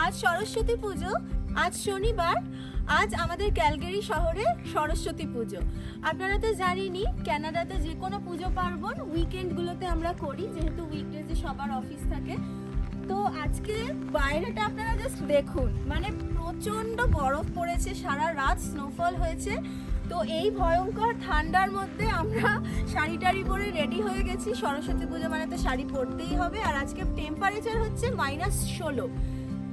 আজ সরস্বতী পুজো, আজ শনিবার, আজ আমাদের ক্যালগারি শহরে সরস্বতী পুজো। আপনারা তো জানেনই কানাডাতে যে কোনো পুজো পার্বণ উইকেন্ডগুলোতে আমরা করি, যেহেতু উইকডেজে সবার অফিস থাকে। তো আজকে বাইরেটা আপনারা জাস্ট দেখুন, মানে প্রচণ্ড বরফ পড়েছে, সারা রাত স্নোফল হয়েছে। তো এই ভয়ঙ্কর ঠান্ডার মধ্যে আমরা শাড়ি টাড়ি পরে রেডি হয়ে গেছি। সরস্বতী পুজো মানে তো শাড়ি পরতেই হবে। আর আজকে টেম্পারেচার হচ্ছে -16।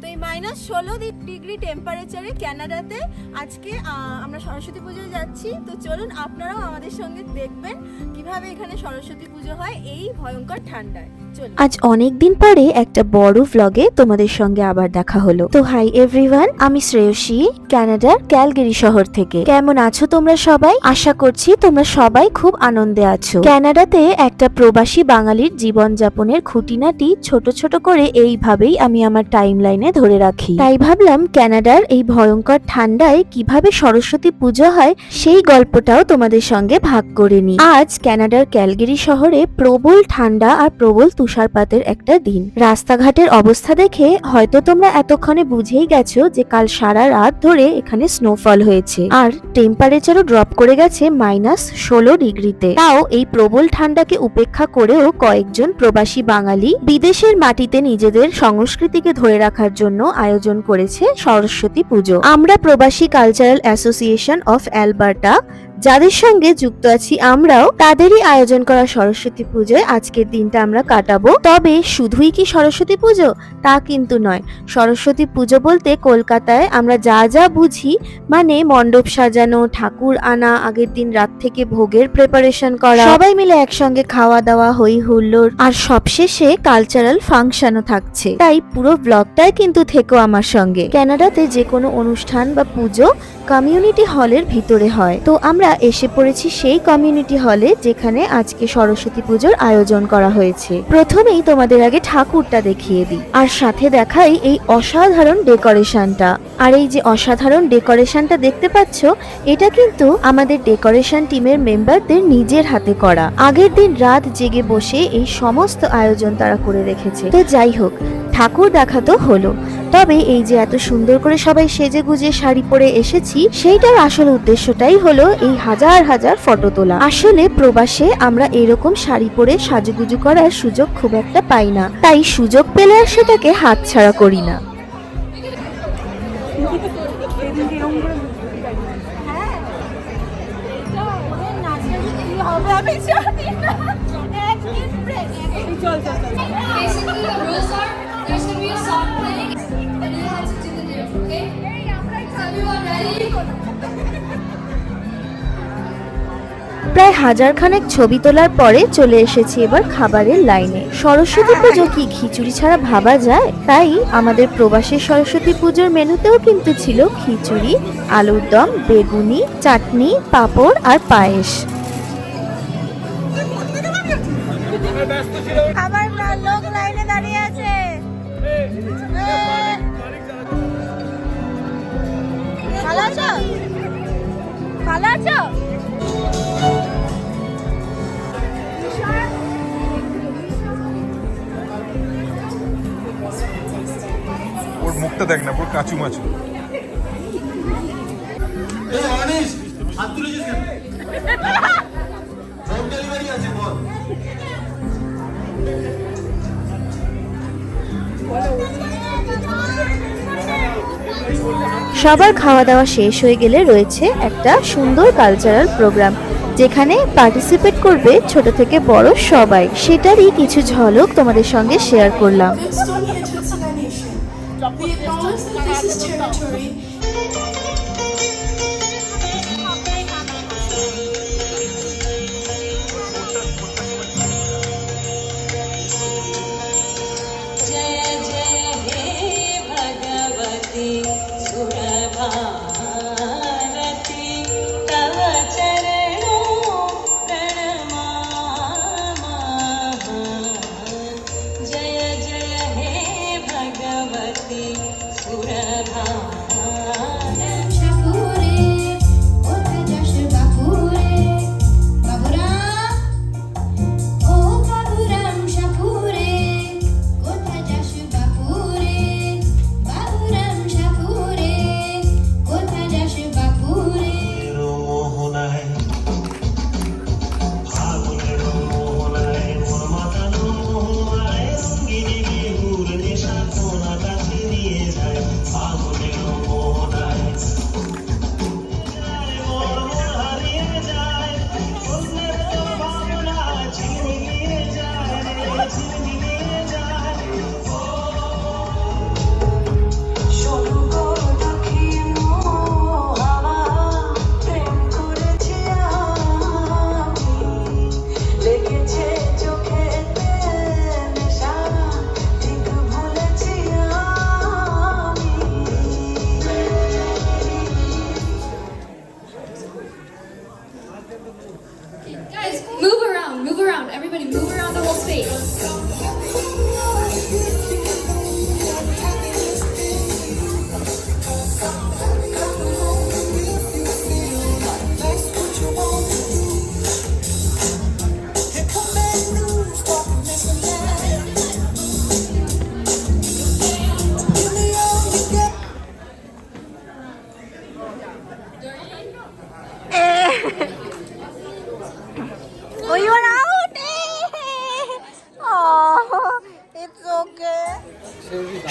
তো এই -16 ডিগ্রি টেম্পারেচারে কানাডাতে আজকে আমরা সরস্বতী পুজোয় যাচ্ছি। তো চলুন আপনারাও আমাদের সঙ্গে দেখবেন কিভাবে এখানে সরস্বতী পুজো হয় এই ভয়ঙ্কর ঠান্ডায়। আজ অনেক দিন পরে একটা বড় ভ্লগে তোমাদের সঙ্গে আবার দেখা হলো। তো হাই এভরিওয়ান, আমি শ্রেয়সী, কানাডার ক্যালগারি শহর থেকে। কেমন আছো তোমরা সবাই? আশা করছি তোমরা সবাই খুব আনন্দে আছো। কানাডাতে একটা প্রবাসী বাঙালির জীবনযাপনের খুঁটিনাটি ছোট ছোট করে এইভাবেই আমি আমার টাইম লাইনে ধরে রাখি। তাই ভাবলাম কানাডার এই ভয়ঙ্কর ঠান্ডায় কিভাবে সরস্বতী পুজো হয় সেই গল্পটাও তোমাদের সঙ্গে ভাগ করে নিই। আজ কানাডার ক্যালগারি শহরে প্রবল ঠান্ডা আর প্রবল তুষারপাতের একটা দিন। রাস্তাঘাটের অবস্থা দেখে হয়তো তোমরা এতক্ষণে বুঝেই গেছো যে কাল সারা রাত ধরে এখানে স্নোফল হয়েছে আর টেম্পারেচারও ড্রপ করে গেছে -16 ডিগ্রিতে। তাও এই প্রবল ঠান্ডাকে উপেক্ষা করেও কয়েকজন প্রবাসী বাঙালি বিদেশের মাটিতে নিজেদের সংস্কৃতিকে ধরে রাখার জন্য আয়োজন করেছে সরস্বতী পুজো। আমরা প্রবাসী কালচারাল অ্যাসোসিয়েশন অফ অ্যালবার্টা, যাদের সঙ্গে যুক্ত আছি আমরাও, তাদেরই আয়োজন করা সরস্বতী পুজোয় আজকের দিনটা আমরা কাটাবো। তবে শুধুই কি সরস্বতী পুজো তা কিন্তু নয়। সরস্বতী পুজো বলতে কলকাতায় আমরা যা যা বুঝি, মানে মণ্ডপ সাজানো, ঠাকুর আনা, আগের দিন রাত থেকে ভোগের প্রিপারেশন করা, সবাই মিলে একসঙ্গে খাওয়া দাওয়া, হই হুল্লোড়, আর সবশেষে কালচারাল ফাংশনও থাকছে। তাই পুরো ব্লগটাই কিন্তু থেকো আমার সঙ্গে। কানাডাতে যে কোনো অনুষ্ঠান বা পুজো কমিউনিটি হলের ভিতরে হয়। তো আমরা এসে পড়েছি সেই কমিউনিটি হলে যেখানে আজকে সরস্বতী পুজোর আয়োজন করা হয়েছে। প্রথমেই তোমাদের আগে ঠাকুরটা দেখিয়ে দিই, আর সাথে দেখাই এই অসাধারণ ডেকোরেশনটা। আর এই যে অসাধারণ ডেকোরেশনটা দেখতে পাচ্ছ, এটা কিন্তু আমাদের ডেকোরেশন টিমের মেম্বারদের নিজের হাতে করা। আগের দিন রাত জেগে বসে এই সমস্ত আয়োজন তারা করে রেখেছে। তো যাই হোক, ঠাকুর দেখা তো হলো, তবে এই যে এত সুন্দর করে সবাই সেজে গুজে শাড়ি পরে এসেছি, সেইটার আসল উদ্দেশ্যটাই হলো এই হাজার হাজার ফটো তোলা। আসলে প্রবাসে আমরা এরকম শাড়ি পরে সাজুগুজু করার সুযোগ খুব একটা পাই না, তাই সুযোগ পেলে আর সেটাকে হাতছাড়া করি না। There's gonna be a song playing, and you have to do the dance, okay? So everyone ready? প্রায় হাজারখানেক ছবি তোলার পরে চলে এসেছি এবার খাবারের লাইনে। সরস্বতী পুজো কি খিচুড়ি ছাড়া ভাবা যায়? তাই আমাদের প্রবাসী সরস্বতী পুজোর মেনুতেও কিন্তু ছিল খিচুড়ি, আলুর দম, বেগুনি, চাটনি, পাঁপড় আর পায়েস। আমার লোক লাইনে দাঁড়িয়ে আছে। ভালো আছো? ভালো আছো? ওর মুখটা দেখ না, পুরো কাচু মাচু। সবার খাওয়া দাওয়া শেষ হয়ে গেলে রয়েছে একটা সুন্দর কালচারাল প্রোগ্রাম, যেখানে পার্টিসিপেট করবে ছোট থেকে বড় সবাই। সেটারই কিছু ঝলক তোমাদের সঙ্গে শেয়ার করলাম।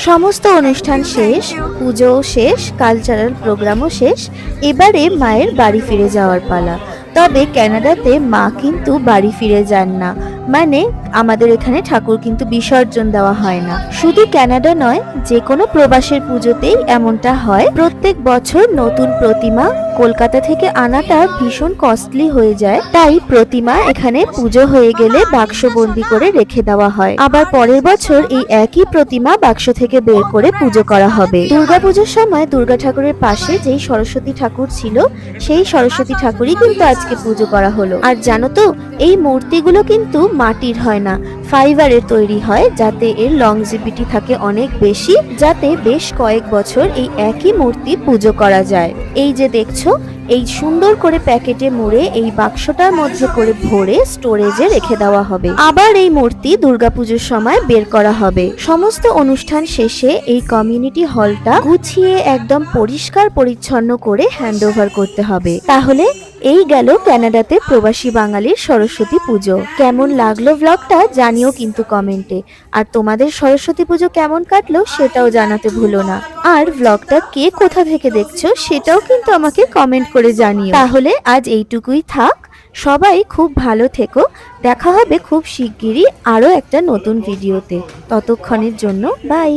সমস্ত অনুষ্ঠান শেষ, পুজো শেষ, কালচারাল প্রোগ্রামও শেষ। এবারে মায়ের বাড়ি ফিরে যাওয়ার পালা। তবে কানাডাতে মা কিন্তু বাড়ি ফিরে যান না, মানে আমাদের এখানে ঠাকুর কিন্তু বিসর্জন দেওয়া হয় না। শুধু কানাডা নয়, যে কোনো প্রবাসের পুজোতেই এমনটা হয়। প্রত্যেক বছর নতুন প্রতিমা কলকাতা থেকে আনাটা ভীষণ কস্টলি হয়ে যায়, তাই প্রতিমা এখানে পুজো হয়ে গেলে বাক্সবন্দি করে রেখে দেওয়া হয়। আবার পরের বছর এই একই প্রতিমা বাক্স থেকে বের করে পুজো করা হবে। দুর্গাপুজোর সময় দুর্গা ঠাকুরের পাশে যেই সরস্বতী ঠাকুর ছিল, সেই সরস্বতী ঠাকুরই কিন্তু আজকে পুজো করা হলো। আর জানো তো, এই মূর্তিগুলো কিন্তু মাটির হয় না, ফাইবারের তৈরি হয়, যাতে এর লংজিভিটি থাকে অনেক বেশি, যাতে বেশ কয়েক বছর এই একই মূর্তি পুজো করা যায়। এই যে দেখছো, এই সুন্দর করে প্যাকেটে মুড়ে এই বাক্সটার মধ্যে করে ভরে স্টোরেজে রেখে দেওয়া হবে। আবার এই মূর্তি দুর্গাপুজোর সময় বের করা হবে। সমস্ত অনুষ্ঠান শেষে এই কমিউনিটি হলটা গুছিয়ে একদম পরিষ্কার পরিচ্ছন্ন করে হ্যান্ডওভার করতে হবে। তাহলে এই গেল কানাডাতে প্রবাসী বাঙালির সরস্বতী পুজো। কেমন লাগলো ব্লগটা জানিও কিন্তু কমেন্টে। আর তোমাদের সরস্বতী পুজো কেমন কাটলো সেটাও জানাতে ভুলো না। আর ব্লগটা কে কোথা থেকে দেখছো সেটাও কিন্তু আমাকে কমেন্ট করে জানিও। তাহলে আজ এইটুকুই থাক, সবাই খুব ভালো থেকো। দেখা হবে খুব শিগগিরই আরো একটা নতুন ভিডিওতে। ততক্ষণের জন্য বাই।